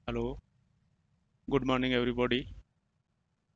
Hello. Good morning everybody.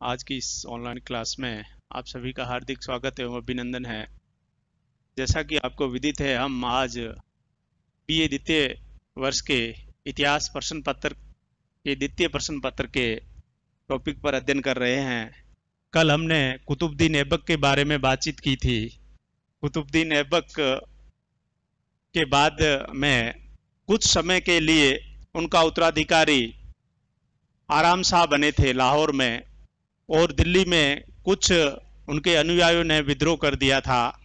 आज की इस ऑनलाइन क्लास में आप सभी का हार्दिक स्वागत एवं अभिनंदन है। जैसा कि आपको विदित है, हम आज बीए द्वितीय वर्ष के इतिहास प्रश्न पत्र के द्वितीय प्रश्न पत्र के टॉपिक पर अध्ययन कर रहे हैं। कल हमने कुतुबुद्दीन ऐबक के बारे में बातचीत की थी। कुतुबुद्दीन ऐबक के बाद में कुछ समय के लिए उनका उत्तराधिकारी आराम शाह बने थे लाहौर में, और दिल्ली में कुछ उनके अनुयायियों ने विद्रोह कर दिया था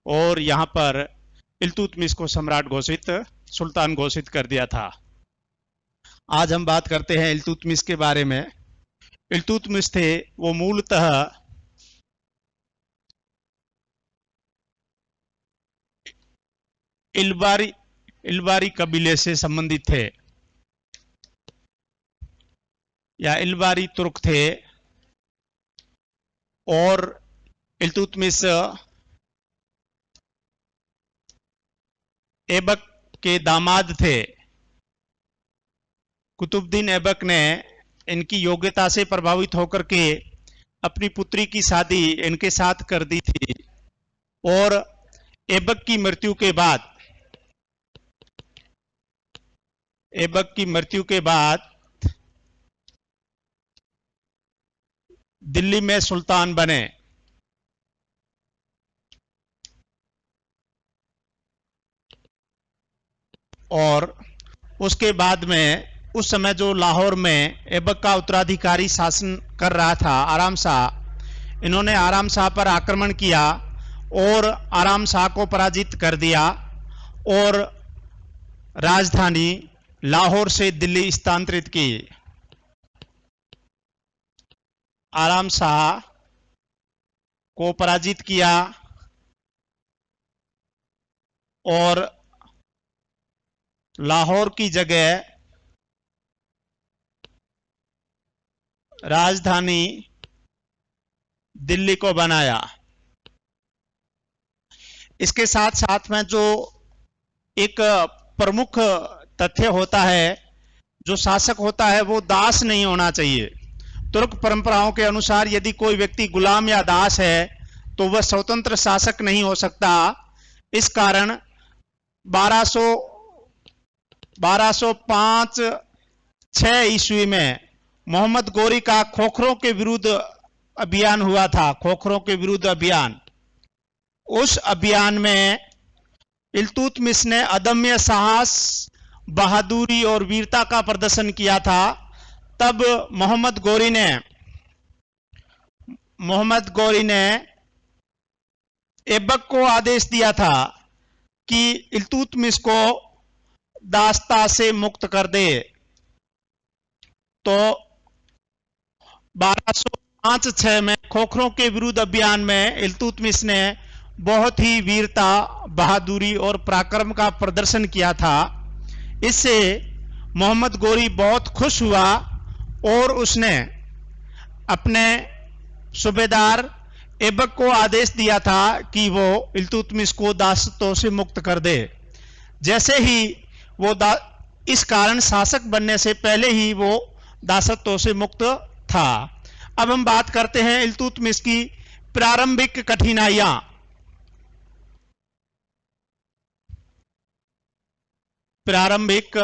और यहाँ पर इल्तुतमिश को सम्राट घोषित, सुल्तान घोषित कर दिया था। आज हम बात करते हैं इल्तुतमिश के बारे में। इल्तुतमिश थे वो मूलतः इलबारी इलबारी कबीले से संबंधित थे या इलबारी तुर्क थे, और इल्तुतमिश ऐबक के दामाद थे। कुतुबुद्दीन ऐबक ने इनकी योग्यता से प्रभावित होकर के अपनी पुत्री की शादी इनके साथ कर दी थी, और ऐबक की मृत्यु के बाद दिल्ली में सुल्तान बने। और उसके बाद में उस समय जो लाहौर में ऐबक का उत्तराधिकारी शासन कर रहा था आराम शाह, इन्होंने आराम शाह पर आक्रमण किया और आराम शाह को पराजित कर दिया और राजधानी लाहौर से दिल्ली स्थानांतरित की। आराम शाह को पराजित किया और लाहौर की जगह राजधानी दिल्ली को बनाया। इसके साथ साथ में जो एक प्रमुख तथ्य होता है, जो शासक होता है वो दास नहीं होना चाहिए। तुर्क परंपराओं के अनुसार यदि कोई व्यक्ति गुलाम या दास है तो वह स्वतंत्र शासक नहीं हो सकता। इस कारण 1205-6 ईस्वी में मोहम्मद गोरी का खोखरों के विरुद्ध अभियान हुआ था। खोखरों के विरुद्ध अभियान, उस अभियान में इल्तुतमिश ने अदम्य साहस, बहादुरी और वीरता का प्रदर्शन किया था। तब मोहम्मद गोरी ने ऐबक को आदेश दिया था कि इल्तुतमिश को दास्ता से मुक्त कर दे। तो 1205-6 में खोखरों के विरुद्ध अभियान में इल्तुतमिश ने बहुत ही वीरता, बहादुरी और पराक्रम का प्रदर्शन किया था। इससे मोहम्मद गोरी बहुत खुश हुआ और उसने अपने सूबेदार ऐबक को आदेश दिया था कि वो इल्तुतमिश को दासत्व से मुक्त कर दे। जैसे ही वो इस कारण शासक बनने से पहले ही वो दासत्व से मुक्त था। अब हम बात करते हैं इल्तुतमिश की प्रारंभिक कठिनाइयां। प्रारंभिक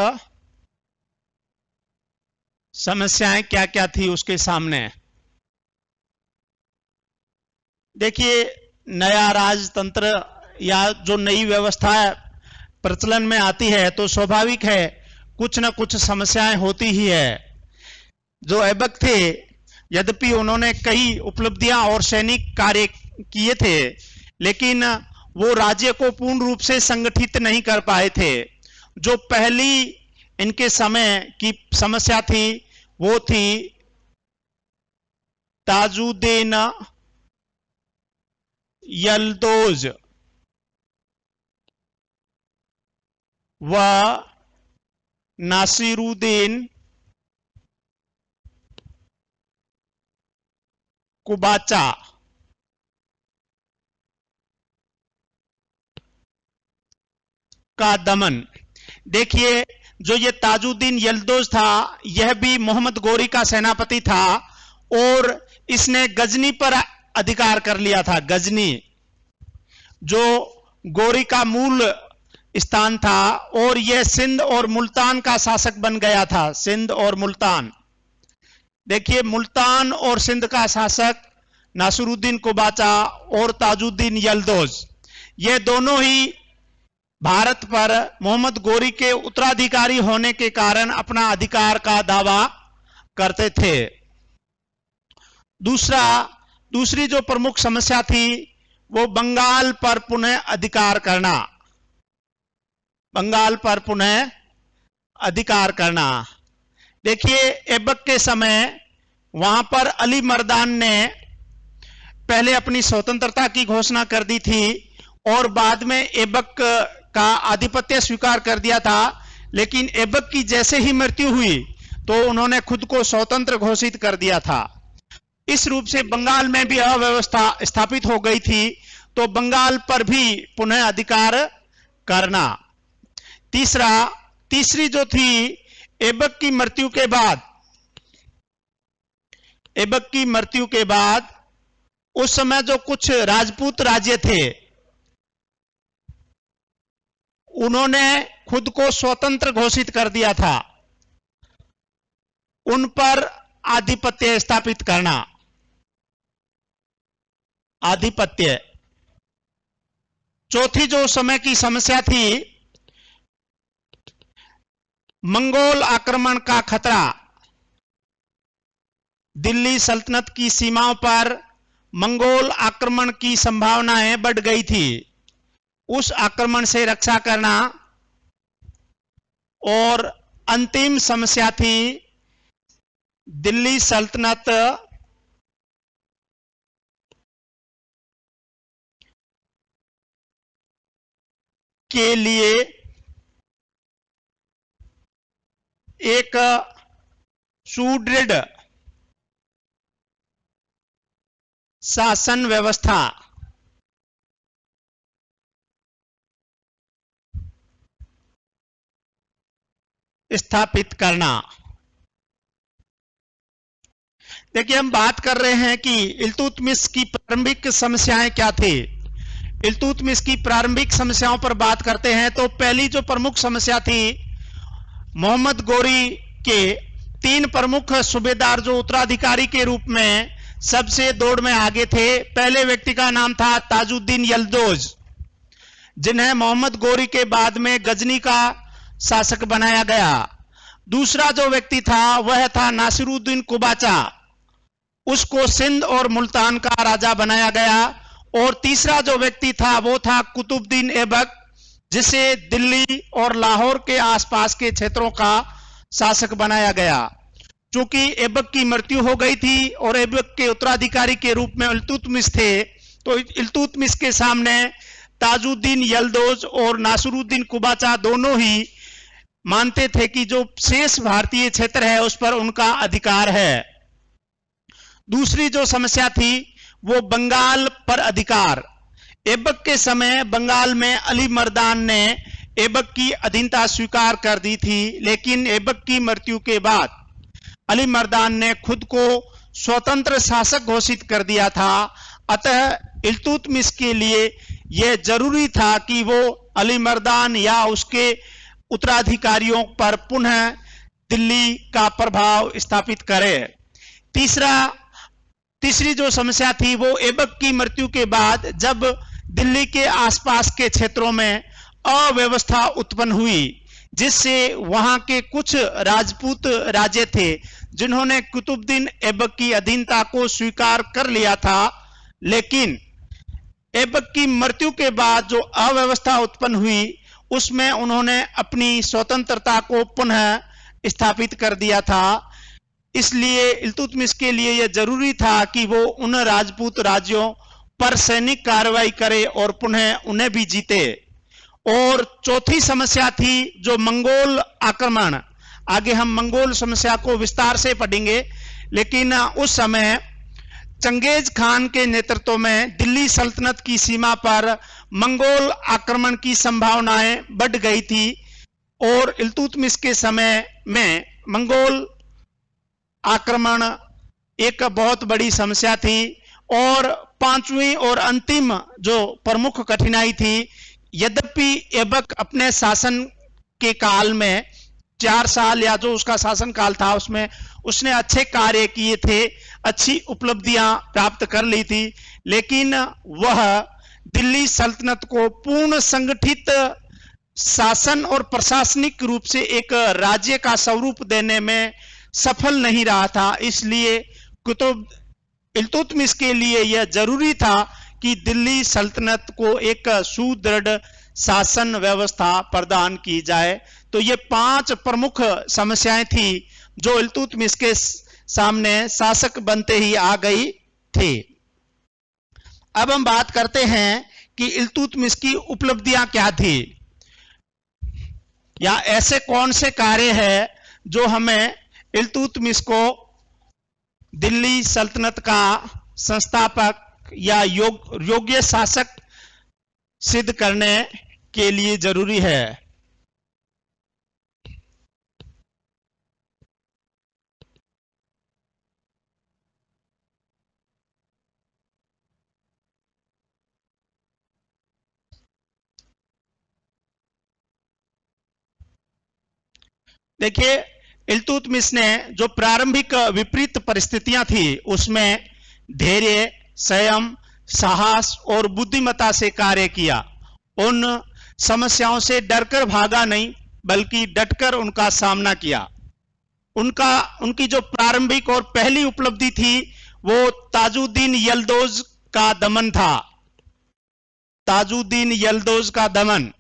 समस्याएं क्या क्या थी उसके सामने। देखिए, नया राजतंत्र या जो नई व्यवस्था प्रचलन में आती है तो स्वाभाविक है कुछ न कुछ समस्याएं होती ही है। जो ऐबक थे, यद्यपि उन्होंने कई उपलब्धियां और सैनिक कार्य किए थे, लेकिन वो राज्य को पूर्ण रूप से संगठित नहीं कर पाए थे। जो पहली इनके समय की समस्या थी वो थी ताजुद्दीन यल्दोज व नासिरुद्दीन कुबाचा का दमन। देखिए, जो ये ताजुद्दीन यल्दौज था, यह भी मोहम्मद गोरी का सेनापति था और इसने गजनी पर अधिकार कर लिया था। गजनी जो गोरी का मूल स्थान था, और यह सिंध और मुल्तान का शासक बन गया था। सिंध और मुल्तान, देखिए मुल्तान और सिंध का शासक नासिरुद्दीन कुबाचा और ताजुद्दीन यल्दौज, ये दोनों ही भारत पर मोहम्मद गोरी के उत्तराधिकारी होने के कारण अपना अधिकार का दावा करते थे। दूसरी जो प्रमुख समस्या थी वो बंगाल पर पुनः अधिकार करना। बंगाल पर पुनः अधिकार करना। देखिए ऐबक के समय वहां पर अली मर्दान ने पहले अपनी स्वतंत्रता की घोषणा कर दी थी और बाद में ऐबक का आधिपत्य स्वीकार कर दिया था, लेकिन ऐबक की जैसे ही मृत्यु हुई तो उन्होंने खुद को स्वतंत्र घोषित कर दिया था। इस रूप से बंगाल में भी अव्यवस्था स्थापित हो गई थी, तो बंगाल पर भी पुनः अधिकार करना। तीसरी जो थी ऐबक की मृत्यु के बाद उस समय जो कुछ राजपूत राज्य थे, उन्होंने खुद को स्वतंत्र घोषित कर दिया था। उन पर आधिपत्य स्थापित करना। आधिपत्य। चौथी जो समय की समस्या थी, मंगोल आक्रमण का खतरा। दिल्ली सल्तनत की सीमाओं पर मंगोल आक्रमण की संभावनाएं बढ़ गई थी। उस आक्रमण से रक्षा करना। और अंतिम समस्या थी दिल्ली सल्तनत के लिए एक सुदृढ़ शासन व्यवस्था स्थापित करना। देखिए हम बात कर रहे हैं कि इल्तुतमिश की प्रारंभिक समस्याएं क्या थी। इल्तुतमिश की प्रारंभिक समस्याओं पर बात करते हैं तो पहली जो प्रमुख समस्या थी, मोहम्मद गोरी के 3 प्रमुख सूबेदार जो उत्तराधिकारी के रूप में सबसे दौड़ में आगे थे। पहले व्यक्ति का नाम था ताजुद्दीन यल्दौज, जिन्हें मोहम्मद गोरी के बाद में गजनी का शासक बनाया गया। दूसरा जो व्यक्ति था वह था नासिरुद्दीन कुबाचा, उसको सिंध और मुल्तान का राजा बनाया गया। और तीसरा जो व्यक्ति था वो था कुतुबुद्दीन ऐबक, जिसे दिल्ली और लाहौर के आसपास के क्षेत्रों का शासक बनाया गया। चूंकि ऐबक की मृत्यु हो गई थी और ऐबक के उत्तराधिकारी के रूप में इल्तुतमिश थे, तो इल्तुतमिश के सामने ताजुद्दीन यल्दौज और नासिरुद्दीन कुबाचा दोनों ही मानते थे कि जो शेष भारतीय क्षेत्र है उस पर उनका अधिकार है। दूसरी जो समस्या थी वो बंगाल पर अधिकार। ऐबक के समय बंगाल में अली मर्दान ने ऐबक की अधीनता स्वीकार कर दी थी, लेकिन ऐबक की मृत्यु के बाद अली मर्दान ने खुद को स्वतंत्र शासक घोषित कर दिया था। अतः इल्तुतमिश के लिए यह जरूरी था कि वो अली मर्दान या उसके उत्तराधिकारियों पर पुनः दिल्ली का प्रभाव स्थापित करे। तीसरी जो समस्या थी वो ऐबक की मृत्यु के बाद जब दिल्ली के आसपास के क्षेत्रों में अव्यवस्था उत्पन्न हुई, जिससे वहां के कुछ राजपूत राज्य थे जिन्होंने कुतुबुद्दीन ऐबक की अधीनता को स्वीकार कर लिया था, लेकिन ऐबक की मृत्यु के बाद जो अव्यवस्था उत्पन्न हुई उसमें उन्होंने अपनी स्वतंत्रता को पुनः स्थापित कर दिया था। इसलिए इल्तुतमिश के लिए यह जरूरी था कि वो उन राजपूत राज्यों पर सैनिक कार्रवाई करे और पुनः उन्हें भी जीते। और चौथी समस्या थी जो मंगोल आक्रमण। आगे हम मंगोल समस्या को विस्तार से पढ़ेंगे, लेकिन उस समय चंगेज खान के नेतृत्व में दिल्ली सल्तनत की सीमा पर मंगोल आक्रमण की संभावनाएं बढ़ गई थी और इल्तुतमिश के समय में मंगोल आक्रमण एक बहुत बड़ी समस्या थी। और पांचवी और अंतिम जो प्रमुख कठिनाई थी, यद्यपि ऐबक अपने शासन के काल में 4 साल या जो उसका शासन काल था उसमें उसने अच्छे कार्य किए थे, अच्छी उपलब्धियां प्राप्त कर ली थी, लेकिन वह दिल्ली सल्तनत को पूर्ण संगठित शासन और प्रशासनिक रूप से एक राज्य का स्वरूप देने में सफल नहीं रहा था। इसलिए कुतुब इल्तुतमिश के लिए यह जरूरी था कि दिल्ली सल्तनत को एक सुदृढ़ शासन व्यवस्था प्रदान की जाए। तो ये 5 प्रमुख समस्याएं थी जो इल्तुतमिश के सामने शासक बनते ही आ गई थी। अब हम बात करते हैं कि इल्तुतमिश की उपलब्धियां क्या थी, या ऐसे कौन से कार्य हैं जो हमें इल्तुतमिश को दिल्ली सल्तनत का संस्थापक या योग्य शासक सिद्ध करने के लिए जरूरी है। देखिए, इल्तुतमिश ने जो प्रारंभिक विपरीत परिस्थितियां थी उसमें धैर्य, संयम, साहस और बुद्धिमत्ता से कार्य किया। उन समस्याओं से डरकर भागा नहीं, बल्कि डटकर उनका सामना किया। उनकी जो प्रारंभिक और पहली उपलब्धि थी वो ताजुद्दीन यल्दौज का दमन था। ताजुद्दीन यल्दौज का दमन।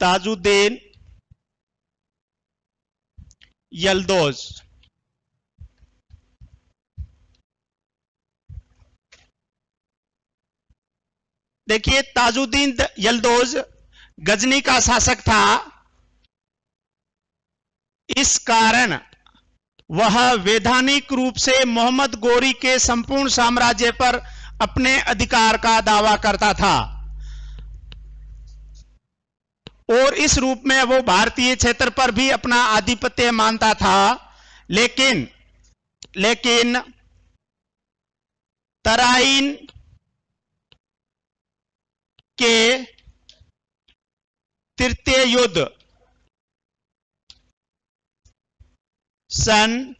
ताजुद्दीन यल्दौज देखिए, ताजुद्दीन यल्दौज गजनी का शासक था। इस कारण वह वैधानिक रूप से मोहम्मद गोरी के संपूर्ण साम्राज्य पर अपने अधिकार का दावा करता था और इस रूप में वो भारतीय क्षेत्र पर भी अपना आधिपत्य मानता था। लेकिन तराइन के तृतीय युद्ध सन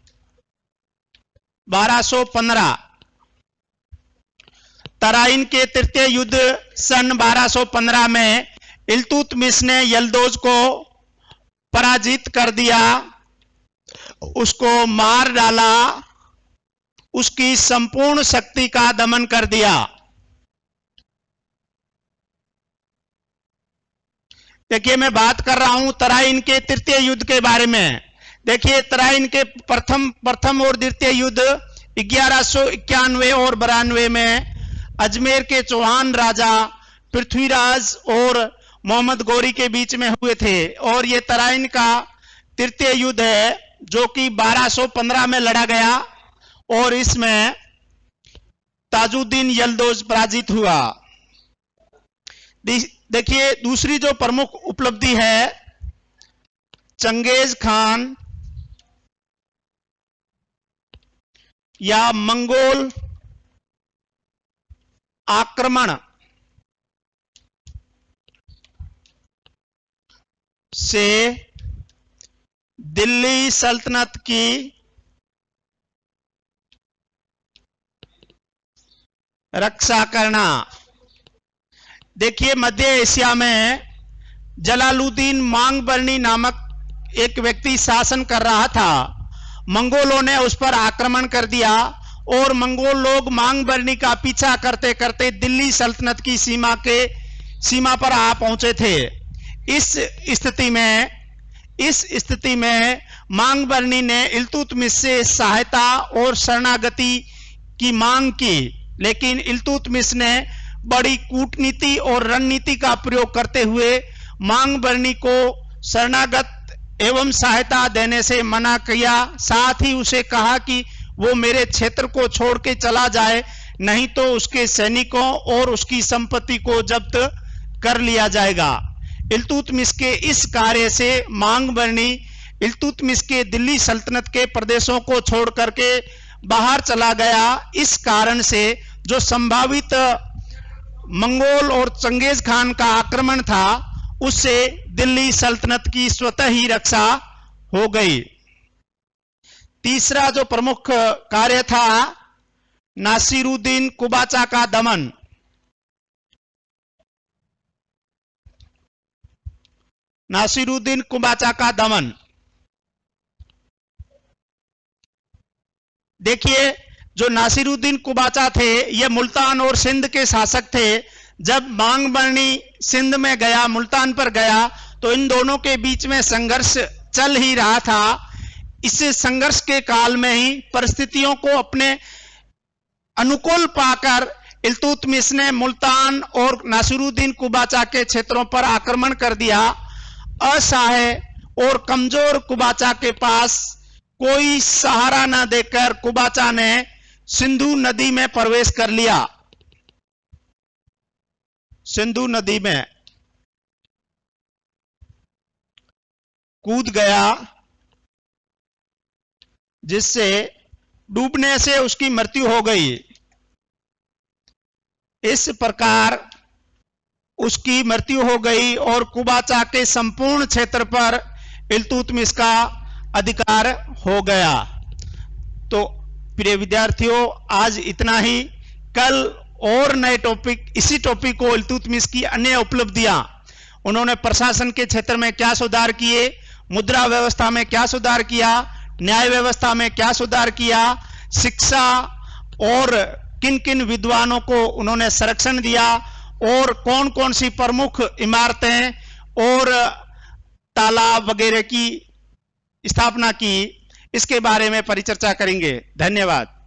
1215 तराइन के तृतीय युद्ध सन 1215 में इल्तुतमिश ने यल्दौज को पराजित कर दिया, उसको मार डाला, उसकी संपूर्ण शक्ति का दमन कर दिया। देखिए, मैं बात कर रहा हूं तराइन के तृतीय युद्ध के बारे में। देखिए, तराइन के प्रथम और द्वितीय युद्ध 1191 और 92 में अजमेर के चौहान राजा पृथ्वीराज और मोहम्मद गोरी के बीच में हुए थे। और ये तराइन का तृतीय युद्ध है जो कि 1215 में लड़ा गया और इसमें ताजुद्दीन यल्दौज पराजित हुआ। देखिए, दूसरी जो प्रमुख उपलब्धि है, चंगेज खान या मंगोल आक्रमण से दिल्ली सल्तनत की रक्षा करना। देखिए, मध्य एशिया में जलालुद्दीन मांगबरनी नामक एक व्यक्ति शासन कर रहा था। मंगोलों ने उस पर आक्रमण कर दिया और मंगोल लोग मांगबरनी का पीछा करते करते दिल्ली सल्तनत की सीमा पर आ पहुंचे थे। इस स्थिति में मांगबरनी ने इल्तुतमिश से सहायता और शरणागति की मांग की, लेकिन इल्तुतमिश ने बड़ी कूटनीति और रणनीति का प्रयोग करते हुए मांगबरनी को शरणागत एवं सहायता देने से मना किया। साथ ही उसे कहा कि वो मेरे क्षेत्र को छोड़ के चला जाए, नहीं तो उसके सैनिकों और उसकी संपत्ति को जब्त कर लिया जाएगा। इल्तुतमिश के इस कार्य से मांग बरनी इल्तुतमिश के दिल्ली सल्तनत के प्रदेशों को छोड़ करके बाहर चला गया। इस कारण से जो संभावित मंगोल और चंगेज खान का आक्रमण था, उससे दिल्ली सल्तनत की स्वतः ही रक्षा हो गई। तीसरा जो प्रमुख कार्य था, नासिरुद्दीन कुबाचा का दमन। नासिरुद्दीन कुबाचा का दमन। देखिए, जो नासिरुद्दीन कुबाचा थे, ये मुल्तान और सिंध के शासक थे। जब मांग बरनी सिंध में गया, मुल्तान पर गया, तो इन दोनों के बीच में संघर्ष चल ही रहा था। इस संघर्ष के काल में ही परिस्थितियों को अपने अनुकूल पाकर इल्तुतमिश ने मुल्तान और नासिरुद्दीन कुबाचा के क्षेत्रों पर आक्रमण कर दिया। असहाय और कमजोर कुबाचा के पास कोई सहारा न देकर कुबाचा ने सिंधु नदी में प्रवेश कर लिया। सिंधु नदी में कूद गया, जिससे डूबने से उसकी मृत्यु हो गई। इस प्रकार उसकी मृत्यु हो गई और कुबाचा के संपूर्ण क्षेत्र पर इल्तुतमिश का अधिकार हो गया। तो प्रिय विद्यार्थियों, आज इतना ही। कल और नए टॉपिक, इसी टॉपिक को इल्तुतमिश की अन्य उपलब्धियां, उन्होंने प्रशासन के क्षेत्र में क्या सुधार किए, मुद्रा व्यवस्था में क्या सुधार किया, न्याय व्यवस्था में क्या सुधार किया, शिक्षा और किन किन विद्वानों को उन्होंने संरक्षण दिया, और कौन कौन सी प्रमुख इमारतें और तालाब वगैरह की स्थापना की, इसके बारे में परिचर्चा करेंगे। धन्यवाद।